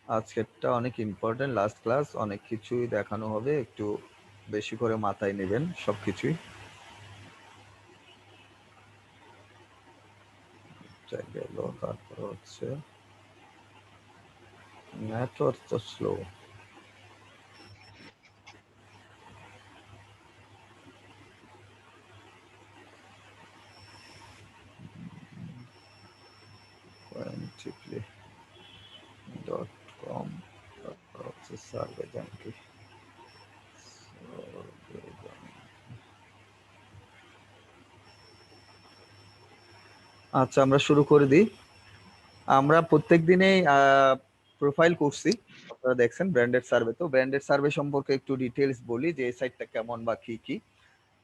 আজকেরটা অনেক important, last class, অনেক কিছুই দেখানো হবে, একটু বেশি করে মাথায় নেবেন সবকিছুই। গেল, তারপর হচ্ছে নেটওয়ার্ক তো স্লো। quantiply.com, তারপর হচ্ছে সার্ভে জানকি। আচ্ছা, আমরা শুরু করে দিই। আমরা প্রত্যেক দিনেই প্রোফাইল করছি, আপনারা দেখছেন ব্র্যান্ডেড সার্ভে। তো ব্র্যান্ডেড সার্ভে সম্পর্কে একটু ডিটেলস বলি যে এই সাইটটা কেমন বা কি কি,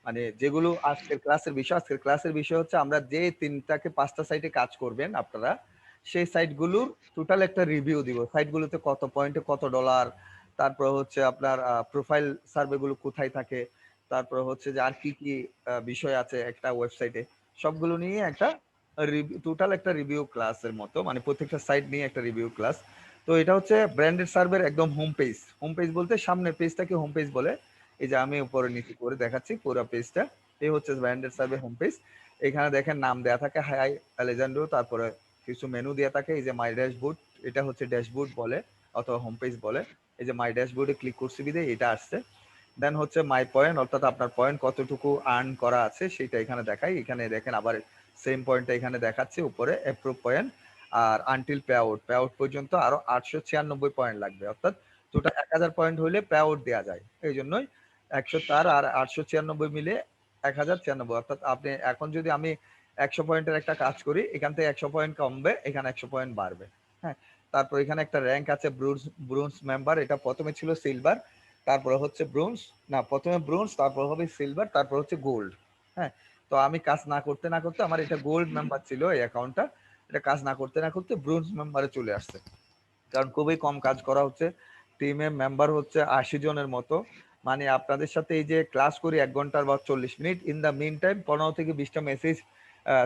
মানে যেগুলো আজকের ক্লাসের বিষয়। আজকের ক্লাসের বিষয় হচ্ছে আমরা যে 3টা থেকে 5টা সাইটে কাজ করবেন আপনারা, সেই সাইটগুলোর টোটাল একটা রিভিউ দিব। সাইটগুলোতে কত পয়েন্টে কত ডলার, তারপর হচ্ছে আপনার প্রোফাইল সার্ভেগুলো কোথায় থাকে, তারপর হচ্ছে যে আর কি কি বিষয় আছে একটা ওয়েবসাইটে, সবগুলো নিয়ে একটা টোটাল একটা রিভিউ ক্লাসের মতো, মানে প্রত্যেকটা সাইট নিয়ে একটা রিভিউ ক্লাস। তো এটা হচ্ছে ব্র্যান্ডেড সার্ভের একদম হোম পেজ। হোম পেজ বলতে সামনের পেজটাকে হোম পেজ বলে। এই যে আমি উপরে নিচে করে দেখাচ্ছি পুরো পেজটা, এই হচ্ছে ব্র্যান্ডেড সার্ভে হোম পেজ। এখানে দেখেন নাম দেয়া থাকে হাই আলেজান্ড্রো, তারপরে কিছু মেনু দেয়া থাকে, এই যে মাই ড্যাশবোর্ড, এটা হচ্ছে ড্যাশবোর্ড বলে অথবা হোম পেজ বলে। এই যে মাই ড্যাশবোর্ডে ক্লিক করছি বিদে এটা আসছে। দেন হচ্ছে মাই পয়েন্ট, অর্থাৎ আপনার পয়েন্ট কতটুকু আর্ন করা আছে সেটা এখানে দেখাই। এখানে দেখেন আবার সেম পয়েন্টটা এখানে দেখাচ্ছে উপরে অ্যাপ্রুভ পয়েন্ট। আর until pay out, pay out পর্যন্ত আরো 896 পয়েন্ট লাগবে, অর্থাৎ টোটাল 1000 পয়েন্ট হলে পে আউট দেওয়া যায়। এই জন্যই 100 তার আর 896 মিলে 1096, অর্থাৎ আপনি এখন যদি আমি 100 পয়েন্টের একটা কাজ করি, এখান থেকে 100 পয়েন্ট কমবে, এখানে 100 পয়েন্ট বাড়বে। হ্যাঁ, তারপর এখানে একটা র্যাঙ্ক আছে ব্রোঞ্জ, ব্রোঞ্জ মেম্বার। এটা প্রথমে ছিল সিলভার, তারপরে হচ্ছে ব্রোঞ্জ, না প্রথমে ব্রোঞ্জ, তারপর হবে সিলভার, তারপর হচ্ছে গোল্ড। হ্যাঁ, তো আমি কাজ না করতে না করতে আমার এটা গোল্ড মেম্বার ছিল এই অ্যাকাউন্টটা, এটা কাজ না করতে না করতে ব্রোঞ্জ মেম্বারে চলে আসছে, কারণ খুবই কম কাজ করা হচ্ছে। টিমে মেম্বার হচ্ছে 80 জনের মতো। মানে আপনাদের সাথে এই যে ক্লাস করি 1 ঘন্টার বা 40 minute, in the mean time 15 থেকে 20টা মেসেজ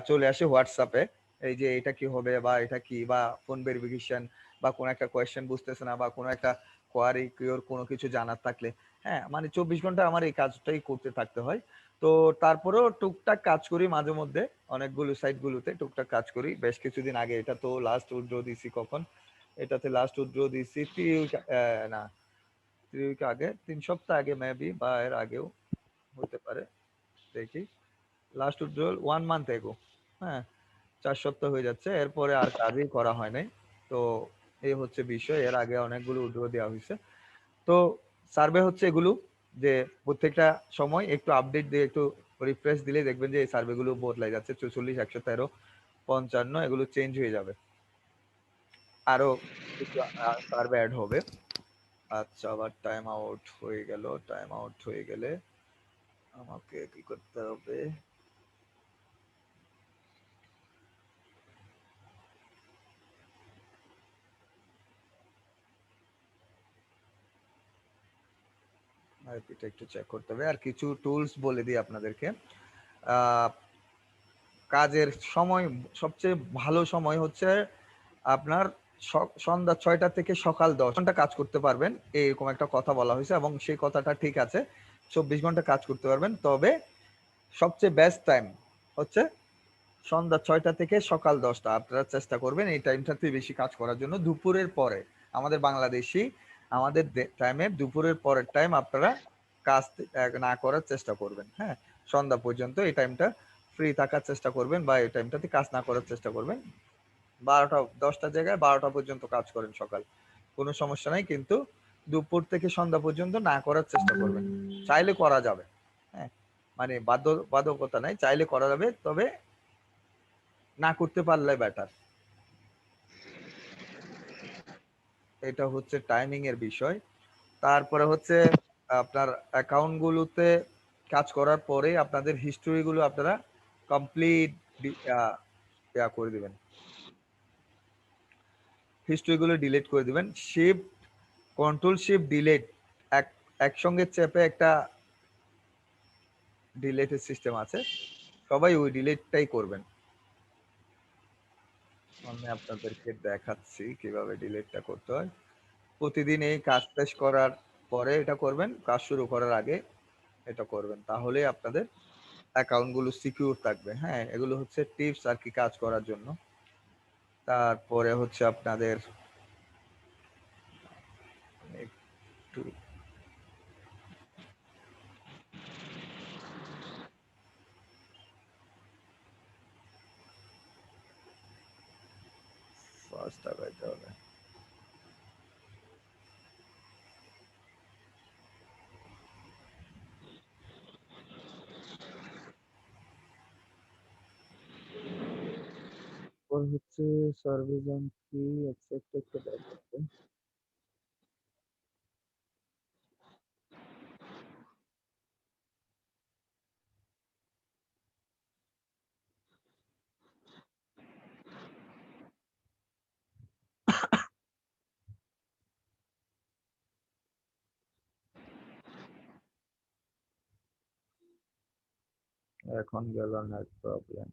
চলে আসে হোয়াটসঅ্যাপে, এই যে এটা কি হবে বা এটা কি, বা ফোন ভেরিফিকেশন, বা কোনো একটা কোয়েশ্চেন বুঝতেছে না, বা কোনো একটা কোয়ারি কিওর কোনো কিছু জানার থাকলে। হ্যাঁ, মানে 24 ঘন্টা আমার এই কাজটাই করতে থাকতে হয়। তো তারপরেও টুকটাক কাজ করি মাঝে মধ্যে, অনেকগুলো সাইটগুলোতে টুকটাক কাজ করি। বেশ কিছুদিন আগে, এটা তো লাস্ট উইথড্র দিছি কখন, এটাতে লাস্ট উইথড্র দিছি 3 উইক, না 3 উইক আগে, 3 সপ্তাহ আগে মেবি, বা এর আগেও হতে পারে, দেখি। লাস্ট উইথড্র 1 মান্থ এগো। হ্যাঁ, 4 সপ্তাহ হয়ে যাচ্ছে, এরপরে আর কাজই করা হয় নাই। তো এই হচ্ছে বিষয়, এর আগে অনেকগুলো উইথড্র দেওয়া হয়েছে। তো সার্ভে হচ্ছে এগুলো, যে প্রত্যেকটা সময় একটু আপডেট দিয়ে একটু রিফ্রেশ দিলে দেখবেন যে এই সার্ভেগুলো বদলাই যাচ্ছে। 44, 113, 55 এগুলো চেঞ্জ হয়ে যাবে, আরো কিছু সার্ভে অ্যাড হবে। আচ্ছা, আবার টাইম আউট হয়ে গেল। টাইম আউট হয়ে গেলে আমাকে কি করতে হবে? এটা একটু চেক করতে হবে। আর কিছু টুলস বলে দিই আপনাদেরকে। আহ, কাজের সময়, সবচেয়ে ভালো সময় হচ্ছে আপনার সন্ধ্যা 6টা থেকে সকাল 10 ঘন্টা কাজ করতে পারবেন, এরকম একটা কথা বলা হয়েছে, এবং সেই কথাটা ঠিক আছে। 24 ঘন্টা কাজ করতে পারবেন, তবে সবচেয়ে বেস্ট টাইম হচ্ছে সন্ধ্যা 6টা থেকে সকাল 10টা। আপনারা চেষ্টা করবেন এই টাইমটাতে বেশি কাজ করার জন্য। দুপুরের পরে, আমাদের বাংলাদেশি আমাদের টাইমে দুপুরের পরের টাইম আপনারা কাজ না করার চেষ্টা করবেন। হ্যাঁ, সন্ধ্যা পর্যন্ত এই টাইমটা ফ্রি থাকার চেষ্টা করবেন, বা এই টাইমটাতে কাজ না করার চেষ্টা করবেন। 12টা, 10টার জায়গায় 12টা পর্যন্ত কাজ করেন সকাল, কোনো সমস্যা নাই, কিন্তু দুপুর থেকে সন্ধ্যা পর্যন্ত না করার চেষ্টা করবেন। চাইলে করা যাবে, হ্যাঁ, মানে বাধ্যকতা নাই, চাইলে করা যাবে, তবে না করতে পারলে বেটার। এটা হচ্ছে টাইমিং এর বিষয়। তারপরে হচ্ছে আপনার অ্যাকাউন্ট গুলোতে কাজ করার পরে আপনাদের হিস্টোরি গুলো আপনারা কমপ্লিট করে দিবেন, হিস্টোরি গুলো ডিলিট করে দিবেন। শিফট, কন্ট্রোল শিফট ডিলিট এক একসঙ্গে চেপে একটা ডিলিটের সিস্টেম আছে, সবাই ওই ডিলিটটাই করবেন। আমি আপনাদেরকে দেখাচ্ছি কিভাবে ডিলিটটা করতে হয়। প্রতিদিন এই কাজ শেষ করার পরে এটা করবেন, কাজ শুরু করার আগে এটা করবেন, তাহলে আপনাদের অ্যাকাউন্টগুলো সিকিউর থাকবে। হ্যাঁ, এগুলো হচ্ছে টিপস আর কি কাজ করার জন্য। তারপরে হচ্ছে আপনাদের একটু ফাস্ট আগাইতে হবে। হচ্ছে সার্ভিস কি অ্যাকসেপ্ট করতে। এখন গেল নেট প্রবলেম।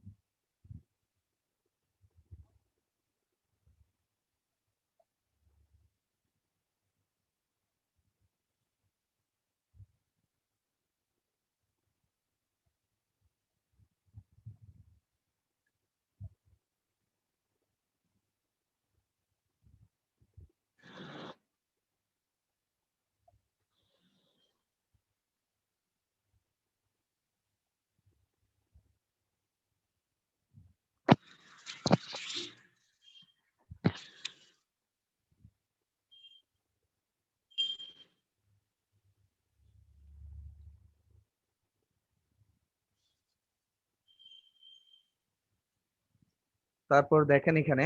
তারপর দেখেন এখানে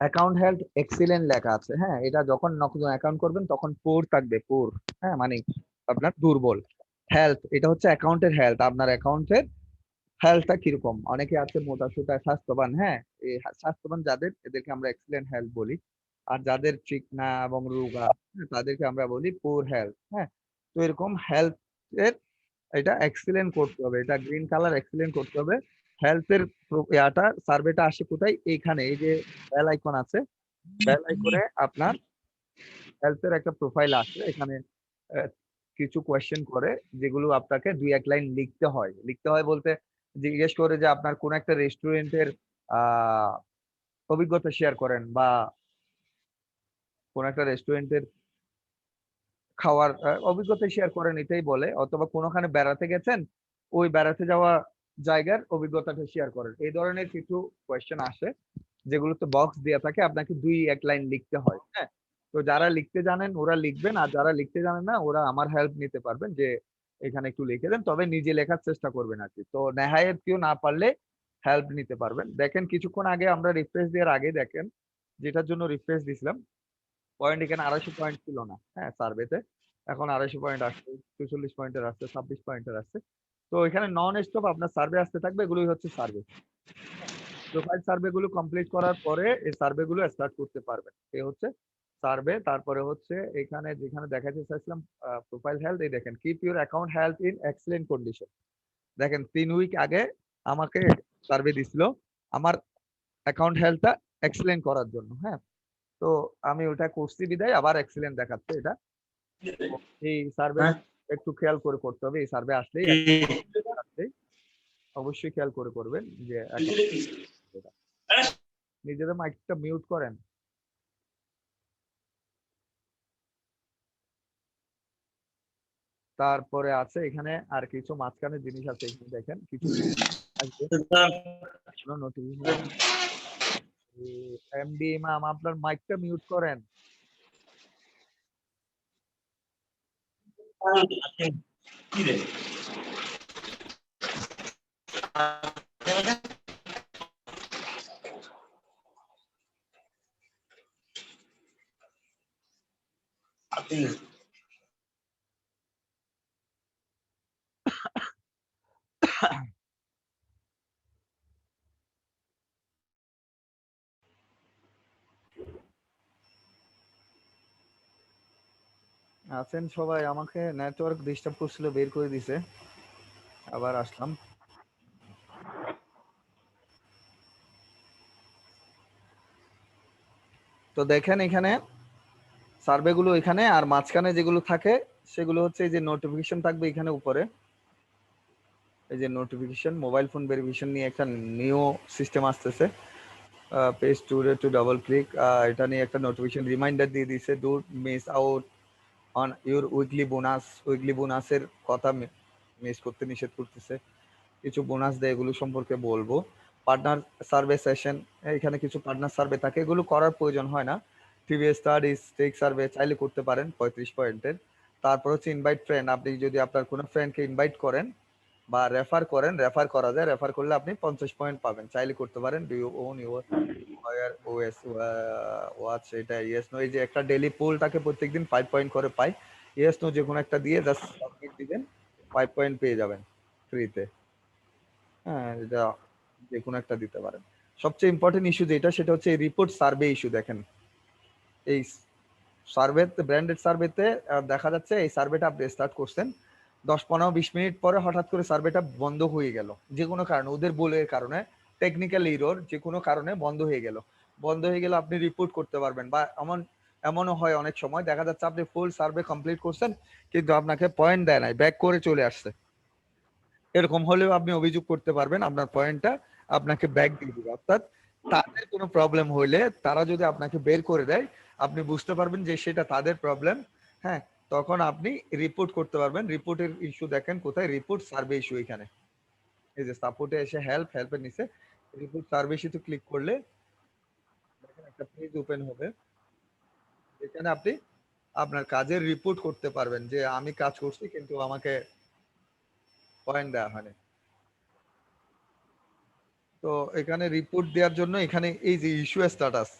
অ্যাকাউন্ট হেলথ এক্সিলেন্ট লেখা আছে। হ্যাঁ, এটা যখন নতুন অ্যাকাউন্ট করবেন তখন পুর থাকবে, পুর। হ্যাঁ, মানে আপনার দুর্বল। হেলথ, এটা হচ্ছে অ্যাকাউন্টের হেলথ, আপনার অ্যাকাউন্টের হেলথটা কিরকম। অনেকে আছে মোটা সোটা স্বাস্থ্যবান, হ্যাঁ, এই স্বাস্থ্যবান যাদের, এদেরকে আমরা এক্সিলেন্ট হেলথ বলি। আর যাদের চিকনা এবং রোগা, তাদেরকে আমরা বলি পুর হেলথ। হ্যাঁ, তো এরকম হেলথ এর এটা এক্সিলেন্ট করতে হবে, এটা গ্রিন কালার এক্সিলেন্ট করতে হবে। হেলথের ইয়াটা সার্ভেটা আসে কোথায়, এইখানে এই যে বেল আইকন আছে, বেল আইকনে আপনার হেলথের একটা প্রোফাইল আসবে। এখানে আহ, কিছু কোয়েশ্চেন করে, যেগুলো আপনাকে 2-1 লাইন লিখতে হয়। লিখতে হয় বলতে জিজ্ঞেস করে যে আপনার কোন একটা রেস্টুরেন্টের আহ অভিজ্ঞতা শেয়ার করেন, বা কোন একটা রেস্টুরেন্টের খাওয়ার অভিজ্ঞতা শেয়ার করেন, এটাই বলে। অথবা কোনোখানে বেড়াতে গেছেন, ওই বেড়াতে যাওয়া জায়গার অভিজ্ঞতাটা শেয়ার করেন। এই ধরনের কিছু কোয়েশ্চেন আসে, যেগুলোতে বক্স দেওয়া থাকে, আপনাকে 2-1 লাইন লিখতে হয়। হ্যাঁ, তো যারা লিখতে জানেন ওরা লিখবেন, আর যারা লিখতে জানেন না ওরা আমার হেল্প নিতে পারবেন, যে এখানে একটু লিখে দেন, তবে নিজে লেখার চেষ্টা করবেন আর কি। তো নেহায়েত কেউ না পারলে হেল্প নিতে পারবেন। দেখেন কিছুক্ষণ আগে আমরা রিফ্রেশ দেওয়ার আগে দেখেন, যেটার জন্য রিফ্রেশ দিছিলাম, পয়েন্ট এখানে 250 পয়েন্ট ছিল না, হ্যাঁ, সার্ভেতে। এখন 250 পয়েন্ট আসছে, 44 পয়েন্টের আসছে, 26 পয়েন্টের আসছে। তো এখানে নন স্টপ আপনার সার্ভে আসতে থাকবে, এগুলোই হচ্ছে সার্ভে। প্রোফাইল সার্ভে গুলো কমপ্লিট করার পরে এই সার্ভে গুলো স্টার্ট করতে পারবেন। এই হচ্ছে সার্ভে। তারপরে হচ্ছে এখানে যেখানে দেখাতে চাইছিলাম প্রোফাইল হেলথ, এই দেখেন keep your account health in excellent condition. দেখেন 3 উইক আগে আমাকে সার্ভে দিছিল আমার অ্যাকাউন্ট হেলথটা এক্সেলেন্ট করার জন্য। হ্যাঁ, তো আমি ওটা করছি বিদায় আবার এক্সেলেন্ট দেখাচ্ছে এটা। এই সার্ভে একটু খেয়াল করে করতে হবে। এই সার্ভে আসলেই আসলেই অবশ্যই খেয়াল করে করবেন যে নিজেদের মাইকটা মিউট করেন। তারপরে আছে এখানে আর কিছু মাঝখানে জিনিস আছে, এখানে দেখেন কিছু আসবে নোটিফিকেশন। এমডি ইমাম, আপনার মাইকটা মিউট করেন। আছেন সবাই? আমাকে নেটওয়ার্ক ডিস্টার্ব করছিল, বের করে দিছে, আবার আসলাম। তো দেখেন এখানে সার্ভে গুলো এখানে, আর মাঝখানে যেগুলো থাকে সেগুলো হচ্ছে এই যে নোটিফিকেশন থাকবে এখানে উপরে, এই যে নোটিফিকেশন, মোবাইল ফোন ভেরিফিকেশন নিয়ে একটা নিউ সিস্টেম আসতেছে। পেজ টুরে টু ডাবল ক্লিক, এটা নিয়ে একটা নোটিফিকেশন রিমাইন্ডার দিয়ে দিছে, do miss out on your weekly bonus. Weekly বোনাসের কথা মিস করতে নিষেধ করতেছে। কিছু বোনাস দেয়, এগুলো সম্পর্কে বলবো। পার্টনার সার্ভে সেশন, এখানে কিছু পার্টনার সার্ভে থাকে, এগুলো করার প্রয়োজন হয় না। টিভিএস স্টাডিজ টেক সার্ভে চাইলে করতে পারেন 35 পয়েন্টের। তারপর হচ্ছে ইনভাইট ফ্রেন্ড, আপনি যদি আপনার কোনো ফ্রেন্ডকে ইনভাইট করেন বা রেফার করেন, রেফার করা যায়, রেফার করলে আপনি 50 পয়েন্ট পাবেন, চাইলে করতে পারেন। Do you own your OS watch, এটা ইয়েস নো, এই যে একটা ডেইলি পোলটাকে প্রত্যেকদিন 5 পয়েন্ট করে পাই। ইয়েস নো যে কোনো একটা দিয়ে জাস্ট সাবমিট দিবেন, 5 পয়েন্ট পেয়ে যাবেন ফ্রিতে। হ্যাঁ, এটা যে কোনো একটা দিতে পারেন। সবচেয়ে ইম্পর্টেন্ট ইস্যু যেটা, সেটা হচ্ছে রিপোর্ট সার্ভে ইস্যু। দেখেন এই সার্ভেতে, ব্র্যান্ডেড সার্ভেতে দেখা যাচ্ছে এই সার্ভেটা আপনি স্টার্ট করছেন, 10-15-20 মিনিট পরে হঠাৎ করে সার্ভেটা বন্ধ হয়ে গেল, যে কোনো কারণে, ওদের বলে কারণে, টেকনিক্যাল ইরর, যে কোনো কারণে বন্ধ হয়ে গেল। বন্ধ হয়ে গেলে আপনি রিপোর্ট করতে পারবেন। বা এমনও হয় অনেক সময় দেখা যাচ্ছে আপনি ফুল সার্ভে কমপ্লিট করছেন কিন্তু আপনাকে পয়েন্ট দেয় নাই, ব্যাক করে চলে আসছে। এরকম হলেও আপনি অভিযোগ করতে পারবেন, আপনার পয়েন্টটা আপনাকে ব্যাক দিয়ে দিবে। অর্থাৎ তাদের কোনো প্রবলেম হইলে, তারা যদি আপনাকে বের করে দেয়, আপনি বুঝতে পারবেন যে সেটা তাদের প্রবলেম। হ্যাঁ, তখন আপনি রিপোর্ট করতে পারবেন। রিপোর্টের ইস্যু দেখেন কোথায়, রিপোর্ট সার্ভে ইস্যু এখানে, এই যে সাপোর্টে এসে হেল্পের নিচে রিপোর্ট সার্ভে ইস্যুতে ক্লিক করলে দেখেন একটা পেজ ওপেন হবে, যেখানে আপনি আপনার কাজের রিপোর্ট করতে পারবেন যে আমি কাজ করছি কিন্তু আমাকে পয়েন্ট দেওয়া হয়নি। তো এখানে রিপোর্ট দেওয়ার জন্য এখানে এই যে ইস্যু স্ট্যাটাস,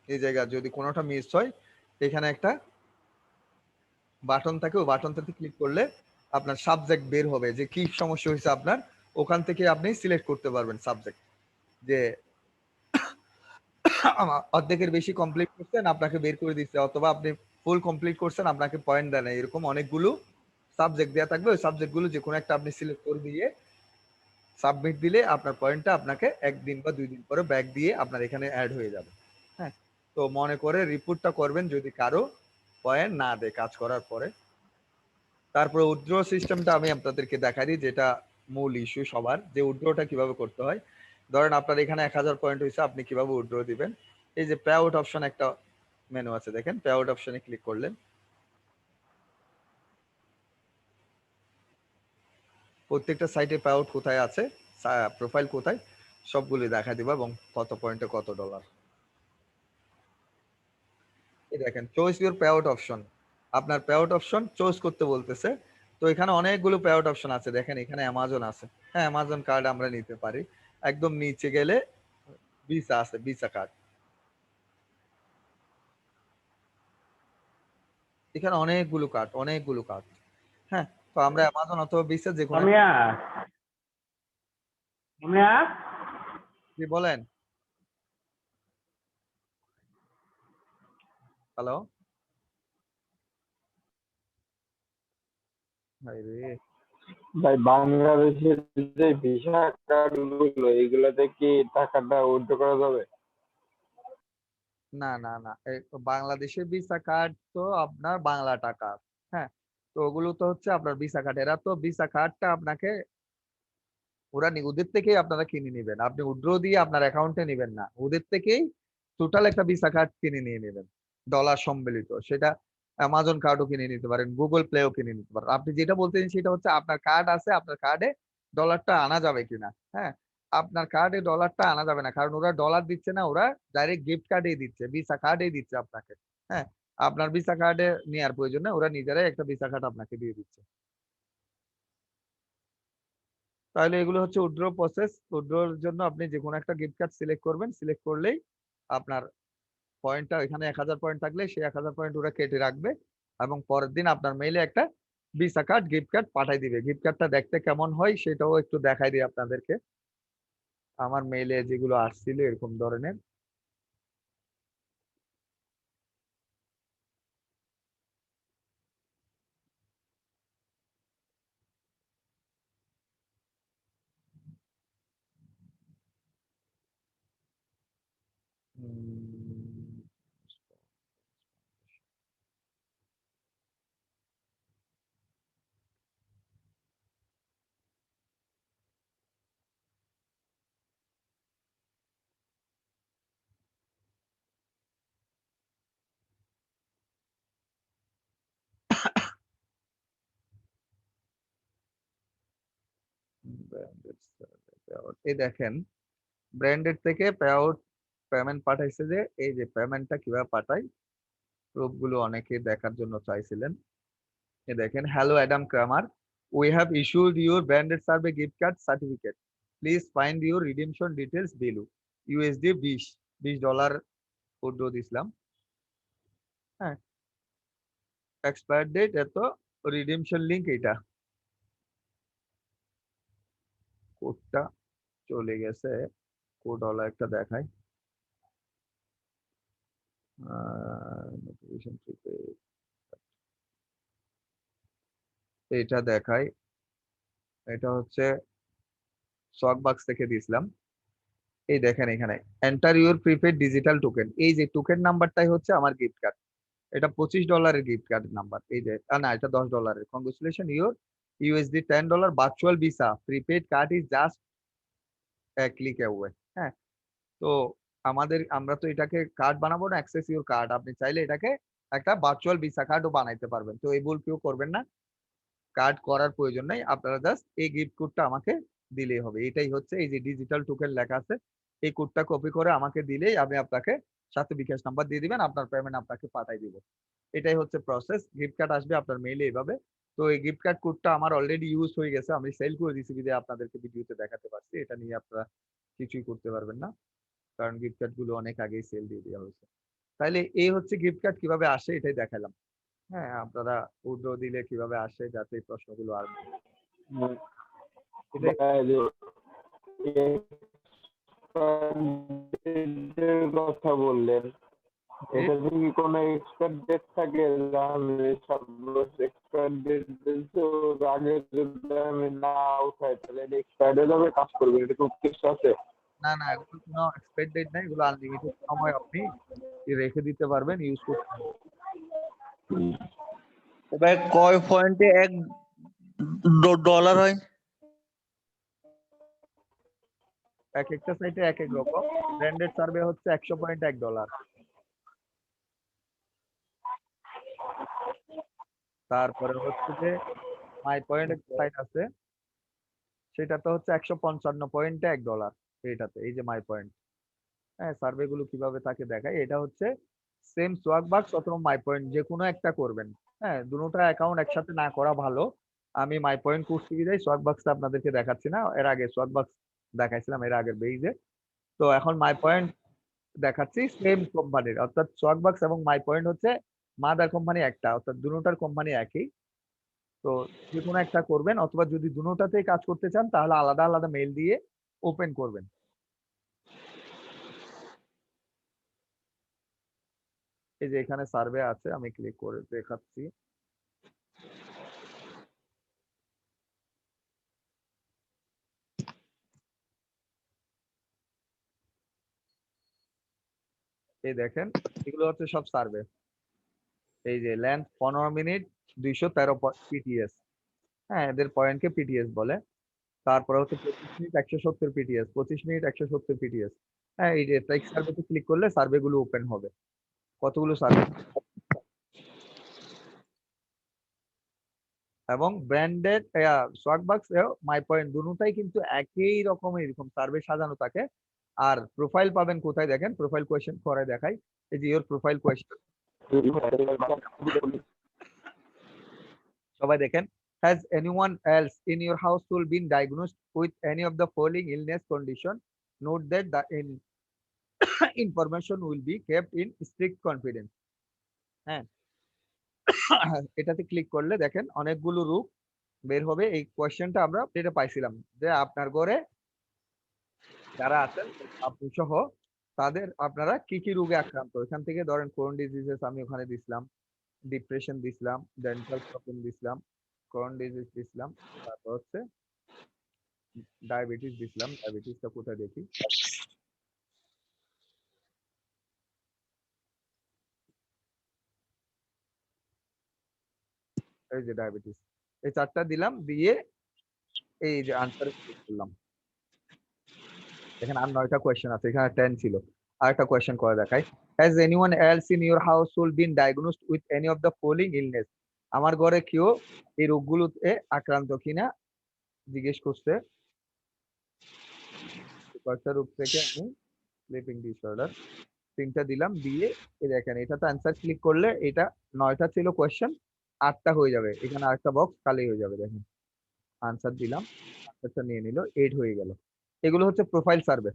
এই জায়গা যদি কোনোটা মিস হয়, এখানে একটা বাটন থাকে, ওই বাটনটাতে ক্লিক করলে আপনার সাবজেক্ট বের হবে, যে কি সমস্যা হয়েছে আপনার। ওখান থেকে আপনি সিলেক্ট করতে পারবেন সাবজেক্ট, যে অর্ধেকের বেশি কমপ্লিট করছেন আপনাকে বের করে দিচ্ছে, অথবা আপনি ফুল কমপ্লিট করছেন আপনাকে পয়েন্ট দেয় না। এরকম অনেকগুলো সাবজেক্ট দেওয়া থাকবে, ওই সাবজেক্ট গুলো যে কোনো একটা আপনি সিলেক্ট করে দিয়ে সাবমিট দিলে আপনার পয়েন্টটা আপনাকে 1 দিন বা 2 দিন পরে ব্যাক দিয়ে আপনার এখানে অ্যাড হয়ে যাবে। হ্যাঁ, তো মনে করে রিপোর্টটা করবেন যদি কারো পয়েন্ট না দেয় কাজ করার পরে। তারপরে উইথড্র সিস্টেমটা আমি আপনাদেরকে দেখাই দিই, যেটা মূল ইস্যু সবার, যে উইথড্রটা কিভাবে করতে হয়। ধরেন আপনার এখানে 1000 পয়েন্ট হয়েছে, আপনি কিভাবে উইথড্র দিবেন। এই যে পে আউট অপশন একটা মেনু আছে, দেখেন পে আউট অপশনে ক্লিক করলেন, প্রত্যেকটা সাইটে পে আউট কোথায় আছে, প্রোফাইল কোথায়, সবগুলি দেখা দিবা এবং কত পয়েন্টে কত ডলার। এই দেখেন choice your pay out option, আপনার পে আউট অপশন চয়েস করতে বলতেছে। তো এখানে অনেকগুলো পে আউট অপশন আছে, দেখেন এখানে অ্যামাজন আছে। হ্যাঁ, অ্যামাজন কার্ড আমরা নিতে পারি। একদম নিচে গেলে ভিসা আছে, ভিসা কার্ড, এখানে অনেকগুলো কার্ড, অনেকগুলো কার্ড। হ্যাঁ, তো আমরা অ্যামাজন অথবা ভিসা যে কোনো সামিয়া সামিয়া কি বলেন। হ্যালো, ভাই রে, ভাই, বাংলাদেশের যে ভিসা কার্ড গুলো, এগুলাতে কি টাকাটা উইথড্র করা যাবে? না না না, এই তো বাংলাদেশের ভিসা কার্ড তো আপনার বাংলা টাকা। হ্যাঁ, তো ওগুলো তো হচ্ছে আপনার ভিসা কার্ড, এরা তো ভিসা কার্ডটা আপনাকে ওদের থেকেই আপনারা কিনে নিবেন, আপনি উইথড্র দিয়ে আপনার অ্যাকাউন্টে নিবেন না, ওদের থেকেই টোটাল একটা ভিসা কার্ড কিনে নিয়ে নেবেন, ডলার সম্মিলিত। সেটা অ্যামাজন কার্ডও কিনে নিতে পারেন, গুগল প্লেও কিনে নিতে পারেন। আপনি যেটা বলতেছেন সেটা হচ্ছে আপনার কার্ড আছে, আপনার কার্ডে ডলারটা আনা যাবে কিনা। হ্যাঁ, আপনার কার্ডে ডলারটা আনা যাবে না, কারণ ওরা ডলার দিচ্ছে না, ওরা ডাইরেক্ট গিফট কার্ডেই দিচ্ছে, ভিসা কার্ডেই দিচ্ছে আপনাকে। হ্যাঁ, আপনার ভিসা কার্ডে নেওয়ার প্রয়োজন নেই, ওরা নিজেরাই একটা ভিসা কার্ড আপনাকে দিয়ে দিচ্ছে। তাহলে এগুলো হচ্ছে উইথড্র প্রসেস। উইথড্রর জন্য আপনি যে কোনো একটা গিফট কার্ড সিলেক্ট করবেন, সিলেক্ট করলেই আপনার পয়েন্টটা, এখানে 1000 পয়েন্ট থাকলে সেই 1000 পয়েন্ট ওরা কেটে রাখবে এবং পরের দিন আপনার মেইলে একটা ভিসা কার্ড, গিফট কার্ড পাঠাই দিবে। গিফট কার্ডটা দেখতে কেমন হয় সেটাও একটু দেখাই দিই আপনাদেরকে। আমার মেইলে যেগুলো আসছিল এরকম ধরনের, উম, ব্র্যান্ডেড পেআউট, এই দেখেন ব্র্যান্ডেড থেকে পেআউট পেমেন্ট পাঠাইছে, যে এই যে পেমেন্টটা কিভাবে পাঠাই প্রুফ গুলো অনেকে দেখার জন্য চাইছিলেন। এই দেখেন, hello Adam Kramer, we have issued your branded survey gift card certificate, please find your redemption details below. USD $20 withdraw দিছিলাম। হ্যাঁ, এক্সপায়ার ডেট এত, রিডিমশন লিংক এটা, কোডটা চলে গেছে, কোড হলো একটা দেখাই, নোটিফিকেশন এটা দেখাই, এটা হচ্ছে শকবাক্স থেকে দিয়েছিলাম। এই দেখেন এখানে enter your prepaid digital token, এই যে টোকেন নাম্বারটাই হচ্ছে আমার গিফট কার্ড, এটা $25 গিফট কার্ড নাম্বার। এই যে না, এটা $10। Congratulation, your USD $10 virtual visa prepaid card is just click away. হ্যাঁ, তো আমরা তো এটাকে কার্ড বানাবো না, অ্যাক্সেস ইউর কার্ড, আপনি চাইলে এটাকে একটা ভার্চুয়াল ভিসা কার্ডও বানাইতে পারবেন। তো এই ভুল কেউ করবেন না, কার্ড করার প্রয়োজন নাই, আপনারা জাস্ট এই গিফট কোডটা আমাকে দিলেই হবে। এটাই হচ্ছে এই যে ডিজিটাল টোকেন লেখা আছে, এই কোডটা কপি করে আমাকে দিলেই আমি আপনাকে সাথে বিকাশ নাম্বার দিয়ে দিবেন, আপনার পেমেন্ট আপনাকে পাঠাই দিব। এটাই হচ্ছে প্রসেস। গিফট কার্ড আসবে আপনার মেইলে এইভাবে। তো এই গিফট কার্ড কোডটা আমার অলরেডি ইউজ হয়ে গেছে, আমি সেল করে দিয়েছি, বিধায় আপনাদেরকে ভিডিওতে দেখাতে পারছি। এটা নিয়ে আপনারা কিছুই করতে পারবেন না, কারণ গিফট কার্ড গুলো অনেক আগেই সেল দিয়ে দেওয়া হয়েছে। তাইলে এই হচ্ছে গিফট কার্ড কিভাবে আসে, এটাই দেখালাম। হ্যাঁ, আপনারা উইথড্র দিলে কিভাবে আসে, যাতে এই প্রশ্নগুলো আর এটাই। কথা বললেন, এটা কি কোনো এক্সপায়ার ডেট থাকে? এক্সপায়ার ডেট আগে যদি আমি না উঠাই তাহলে এটা এক্সপায়ার হয়ে যাবে, কাজ করবে, এটা খুব কিছু আছে? না না, এগুলো কোনো এক্সপায়ার ডেট নাই, এগুলো আনলিমিটেড সময় আপনি রেখে দিতে পারবেন, ইউজ করতে পারবেন। ভাই কয় পয়েন্টে $1 হয়? এক একটা সাইটে এক এক রকম। ব্র্যান্ডেড সার্ভে হচ্ছে 100 পয়েন্ট $1। তারপরে হচ্ছে যে মাই পয়েন্ট সাইট আছে, সেটাতে হচ্ছে 155 পয়েন্টে $1। এইটাতে এই যে মাই পয়েন্ট, হ্যাঁ, সার্ভে গুলো কিভাবে তাকে দেখায়, এটা হচ্ছে সেম সোয়াগবাক্স অথবা মাই পয়েন্ট, যে কোনো একটা করবেন। হ্যাঁ, দুটোটা অ্যাকাউন্ট একসাথে না করা ভালো। আমি মাই পয়েন্ট করছি বিদায় সোয়াগবাক্সটা আপনাদেরকে দেখাচ্ছি না, এর আগে সোয়াগবাক্স দেখাইছিলাম এর আগের পেজে। তো এখন মাই পয়েন্ট দেখাচ্ছি, সেম কোম্পানির, অর্থাৎ সোয়াগবাক্স এবং মাই পয়েন্ট হচ্ছে মাদার কোম্পানি একটা, অর্থাৎ দুটোটার কোম্পানি একই। তো যে কোনো একটা করবেন, অথবা যদি দুটোটাতেই কাজ করতে চান তাহলে আলাদা আলাদা মেইল দিয়ে ওপেন করবেন। এই যে এখানে সার্ভে আছে, আমি ক্লিক করে দেখাচ্ছি। এই দেখেন, এগুলো হচ্ছে সব সার্ভে। এই যে লেন্থ 15 মিনিট 213 পিটিএস। হ্যাঁ, এদের পয়েন্টকে পিটিএস বলে। তারপরে হচ্ছে 25 মিনিট 170 পিটিএস, 25 মিনিট 170 পিটিএস। হ্যাঁ, এই যে ট্রাইক সার্ভেতে ক্লিক করলে সার্ভে গুলো ওপেন হবে, কতগুলো সার্ভে। এবং ব্র্যান্ডেড সোয়াগবাক্স মাই পয়েন্ট দুটোটাই কিন্তু একই রকমের এরকম সার্ভে সাজানো থাকে। আর প্রোফাইল পাবেন কোথায়, দেখেন প্রোফাইল কোয়েশ্চেন করে দেখাই। এই যে ইওর প্রোফাইল কোয়েশ্চেন, সবাই দেখেন, has anyone else in your household been diagnosed with any of the following illness condition? Note that the information will be kept in strict confidence. হ্যাঁ, এটাতে ক্লিক করলে দেখেন অনেকগুলো রূপ বের হবে। এই কোয়েশ্চেনটা আমরা এটা পাইছিলাম, যে আপনার ঘরে যারা আছেন আপনি সহ তাদের আপনারা কি কি রোগে আক্রান্ত। এখান থেকে ধরেন ক্রোন ডিজিজেস আমি ওখানে দিছিলাম, ডিপ্রেশন দিছিলাম, ডেন্টাল প্রবলেম দিছিলাম, ক্রোন ডিজিজ দিছিলাম, তারপর হচ্ছে ডায়াবেটিস দিছিলাম। ডায়াবেটিসটা কোথায় দেখি, এই যে ডায়াবেটিস, এই চারটা দিলাম, দিয়ে এই যে আনসার ক্লিক করলাম। এখানে আর 9টা কোয়েশ্চেন আছে, এখানে 10 ছিল। আরেকটা কোয়েশ্চেন করে দেখাই, has anyone else in your household been diagnosed with any of the following illness? আমার ঘরে কেউ এই রোগগুলোতে আক্রান্ত কিনা জিজ্ঞেস করছে। কয়েকটা রূপ থেকে আমি স্লিপিং ডিসঅর্ডার 3টা দিলাম, দিয়ে এই দেখেন এটাতে অ্যান্সার ক্লিক করলে এটা 9টা ছিল কোয়েশ্চেন, 8টা হয়ে যাবে, এখানে আরেকটা বক্স খালি হয়ে যাবে। দেখেন আনসার দিলাম, আনসারটা নিয়ে নিল, 8 হয়ে গেল। এগুলো হচ্ছে প্রোফাইল সার্ভে।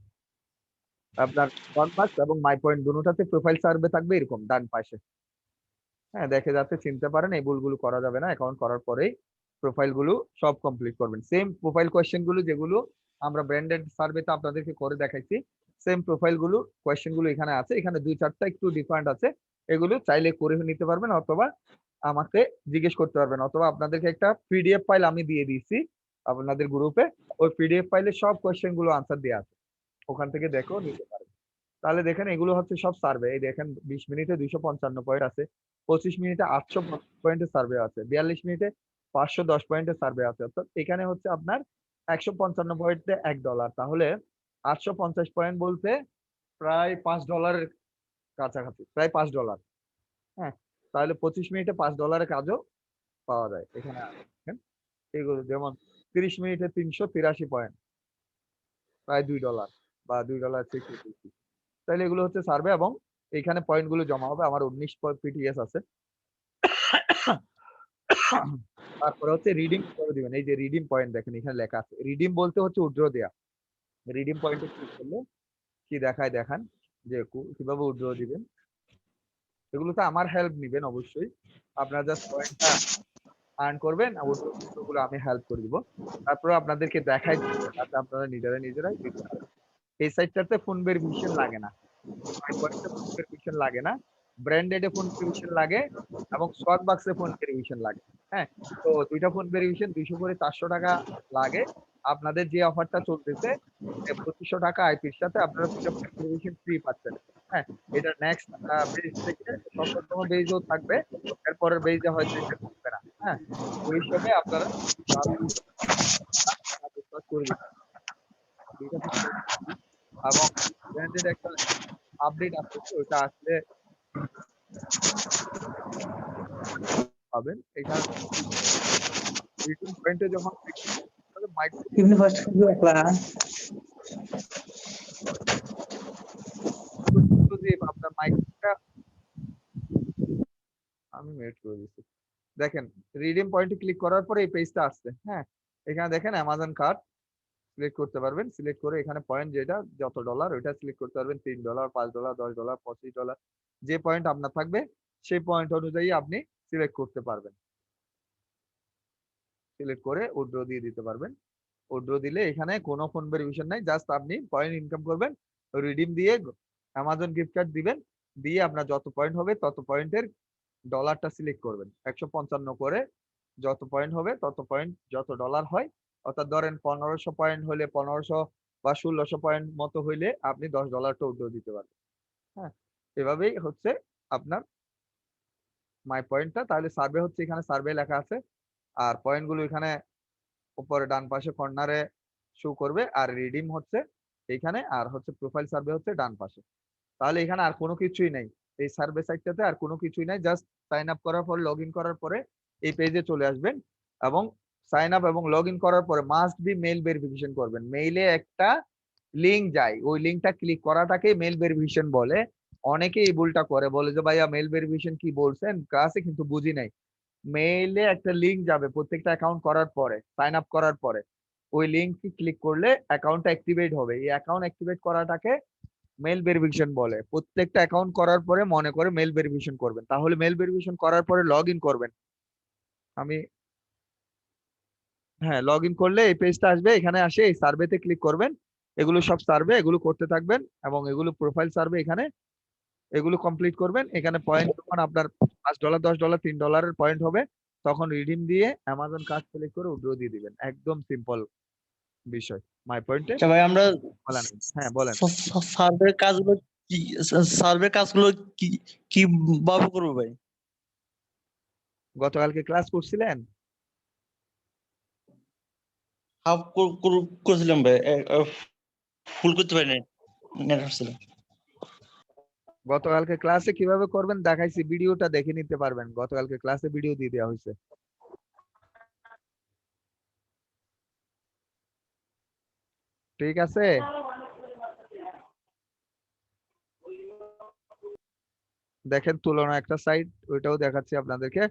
আপনার কনভার্স এবং মাই পয়েন্ট দুটোতে প্রোফাইল সার্ভে থাকবে এরকম ডান পাশে। হ্যাঁ, দেখে যাতে চিনতে পারেন এই ভুলগুলো করা যাবে না। অ্যাকাউন্ট করার পরেই প্রোফাইল গুলো সব কমপ্লিট করবেন। সেম প্রোফাইল কোয়েশ্চেন গুলো যেগুলো আমরা ব্র্যান্ডেড সার্ভেতে আপনাদেরকে করে দেখাইছি, সেম প্রোফাইল গুলো কোয়েশ্চেন গুলো এখানে আছে। এখানে 2-4টা একটু ডিফারেন্ট আছে, এগুলো চাইলে করে নিতে পারবেন, অথবা আমাকে জিজ্ঞেস করতে পারবেন, অথবা আপনাদেরকে একটা পিডিএফ ফাইল আমি দিয়ে দিয়েছি আপনাদের গ্রুপে। ওই পিডিএফ ফাইলে সব কোয়েশ্চেন গুলো আনসার দেওয়া আছে, ওখান থেকে দেখেও নিতে পারবেন। তাহলে দেখেন এগুলো হচ্ছে সব সার্ভে। এই দেখেন 20 মিনিটে 255 পয়েন্ট আছে, 25 মিনিটে 800 পয়েন্টের সার্ভে আছে, 42 মিনিটে 510 পয়েন্টের সার্ভে আছে। অর্থাৎ এখানে হচ্ছে আপনার 155 পয়েন্টে $1। তাহলে 850 পয়েন্ট বলতে প্রায় $5 কাছাকাছি, প্রায় $5। হ্যাঁ, তাহলে 25 মিনিটে $5 কাজও পাওয়া যায় এখানে। দেখেন এগুলো যেমন 30 মিনিটে 383 পয়েন্ট, প্রায় $2 বা $2 থেকে একটু বেশি। তাহলে এগুলো হচ্ছে সার্ভে, এবং এখানে পয়েন্ট গুলো জমা হবে। আমার 19 পিটিএস আছে। তারপরে হচ্ছে রিডিম করে দিবেন। এই যে রিডিম পয়েন্ট দেখেন এখানে লেখা আছে, রিডিম বলতে হচ্ছে উইথড্র দেয়া। রিডিম পয়েন্টে ক্লিক করলে কি দেখায় দেখান যে কিভাবে উইথড্র দিবেন। এগুলোতে আমার হেল্প নিবেন অবশ্যই। আপনারা জাস্ট পয়েন্টটা আর্ন করবেন, উইথড্র গুলো আমি হেল্প করে দিব। তারপরে আপনাদেরকে দেখাই দিব যাতে আপনারা নিজেরাই দিতে পারেন। এই সাইটটাতে ফোন ভেরিফিকেশন লাগে না, পয়েন্টে ফোন ভেরিফিকেশন লাগে না, ব্র্যান্ডেডে ফোন ভেরিফিকেশন লাগে, এবং শর্ট বাক্সে ফোন ভেরিফিকেশন লাগে। হ্যাঁ, তো দুইটা ফোন ভেরিফিকেশন 200 করে 400 টাকা লাগে। আপনাদের যে অফারটা চলতেছে 2500 টাকা আইপির সাথে আপনারা দুইটা ফোন ভেরিফিকেশন ফ্রি পাচ্ছেন। হ্যাঁ, এটা নেক্সট বেজ থেকে 70তম বেজও থাকবে, এরপরের বেজে হয়তো এটা থাকবে না। হ্যাঁ, ওই হিসাবে আপনারা করে দিচ্ছেন দুইটা ফোন, এবং ব্র্যান্ডেড একটা আপডেট আসতেছে, ওটা আসলে পাবেন। এখানে রিডিম পয়েন্টে যখন micro Ini first dua kelas. যে আপনার মাইক্রোটা আমি মেট করে দিচ্ছি। দেখেন রিডিম পয়েন্টে ক্লিক করার পরে এই পেজটা আসছে। হ্যাঁ, এখানে দেখেন অ্যামাজন কার্ড সিলেক্ট করতে পারবেন। সিলেক্ট করে এখানে পয়েন্ট যেটা যত ডলার ওইটা সিলেক্ট করতে পারবেন, $3, $5, $10, $25, যে পয়েন্ট আপনার থাকবে সেই পয়েন্ট অনুযায়ী আপনি সিলেক্ট করতে পারবেন। সিলেক্ট করে উইথড্র দিয়ে দিতে পারবেন। উইথড্র দিলে এখানে কোনো ফোন ভেরিফিকেশন নাই, জাস্ট আপনি পয়েন্ট ইনকাম করবেন, রিডিম দিয়ে অ্যামাজন গিফট কার্ড দিবেন, দিয়ে আপনার যত পয়েন্ট হবে তত পয়েন্টের ডলারটা সিলেক্ট করবেন। 155 করে যত পয়েন্ট হবে তত পয়েন্ট যত ডলার হয়, অর্থাৎ ধরেন 1500 পয়েন্ট হলে 1500 বা 1600 পয়েন্ট মতো হইলে আপনি $10টা উইথড্র দিতে পারবেন। হ্যাঁ, এভাবেই হচ্ছে আপনার মাই পয়েন্টটা। তাহলে সার্ভে হচ্ছে এখানে সার্ভে লেখা আছে, আর পয়েন্ট গুলো এখানে উপরে ডান পাশে কর্নারে শো করবে, আর রিডিম হচ্ছে এইখানে, আর হচ্ছে প্রোফাইল সার্ভে হচ্ছে ডান পাশে। তাহলে এখানে আর কোনো কিছুই নাই, এই সার্ভে সাইটটাতে আর কোনো কিছুই নাই। জাস্ট সাইন আপ করার পর, লগ ইন করার পরে এই পেজে চলে আসবেন, এবং সাইন আপ এবং লগ ইন করার পরে মাস্ট বি মেইল ভেরিফিকেশন করবেন। মেইলে একটা লিঙ্ক যায়, ওই লিঙ্কটা ক্লিক করাটাকে মেইল ভেরিফিকেশন বলে। অনেকে এই ভুলটা করে, বলে যে ভাইয়া মেইল ভেরিফিকেশন কি বলছেন ক্লাসে, কিন্তু বুঝি নাই। মেইলে একটা লিঙ্ক যাবে প্রত্যেকটা অ্যাকাউন্ট করার পরে, সাইন আপ করার পরে ওই লিঙ্কে ক্লিক করলে অ্যাকাউন্টটা অ্যাক্টিভেট হবে। এই অ্যাকাউন্ট অ্যাক্টিভেট করাটাকে মেল ভেরিফিকেশন বলে। প্রত্যেকটা অ্যাকাউন্ট করার পরে মনে করে মেল ভেরিফিকেশন করবেন। তাহলে মেল ভেরিফিকেশন করার পরে লগ ইন করবেন। আমি হ্যাঁ, লগ ইন করলে এই পেজটা আসবে, এখানে আসে এই সার্ভেতে ক্লিক করবেন। এগুলো সব সার্ভে, এগুলো করতে থাকবেন, এবং এগুলো প্রোফাইল সার্ভে, এখানে এগুলো কমপ্লিট করবেন। এখানে পয়েন্ট যখন আপনার $5, $10, $3 পয়েন্ট হবে, তখন রিডিম দিয়ে অ্যামাজন কার্ড সিলেক্ট করে উইথড্র দিয়ে দিবেন। একদম সিম্পল বিষয়। মাই পয়েন্টে আচ্ছা ভাই, আমরা বলেন। হ্যাঁ বলেন। সার্ভের কাজগুলো কি সার্ভের কাজগুলো কি কিভাবে করবো ভাই? গতকালকে ক্লাস করছিলেন? হাফ করেছিলাম ভাই, ফুল করতে পারি নাই, নেট আসছিল। গতকালকে ক্লাসে কিভাবে করবেন দেখাইছি, ভিডিওটা দেখে নিতে পারবেন। গতকালকে ক্লাসে ভিডিও দিয়ে দেওয়া হয়েছে। ঠিক আছে। দেখেন তুলনা একটা সাইট, ওইটাও দেখাচ্ছি আপনাদেরকে।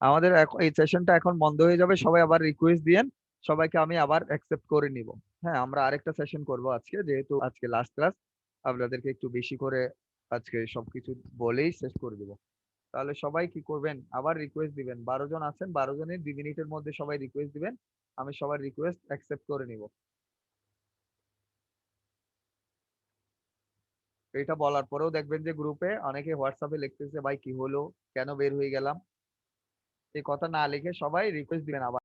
আমাদের এই সেশনটা এখন বন্ধ হয়ে যাবে, সবাই আবার রিকোয়েস্ট দিয়েন, সবাইকে আমি আবার অ্যাকসেপ্ট করে নিব। হ্যাঁ, আমরা আরেকটা সেশন করব আজকে, যেহেতু আজকে লাস্ট ক্লাস, আপনাদেরকে একটু বেশি করে আজকে সবকিছু বলেই শেষ করে দিব। তাহলে সবাই কি করবেন, আবার রিকোয়েস্ট দিবেন। 12 জন আছেন, 12 জনের 2 মিনিটের মধ্যে সবাই রিকোয়েস্ট দিবেন, আমি সবার রিকোয়েস্ট অ্যাকসেপ্ট করে নিব। এটা বলার পরেও দেখবেন যে গ্রুপে অনেকে হোয়াটসঅ্যাপে লিখতেছে, ভাই কি হলো, কেন বের হয়ে গেলাম। এই কথা না লিখে সবাই রিকোয়েস্ট দিবেন আবার।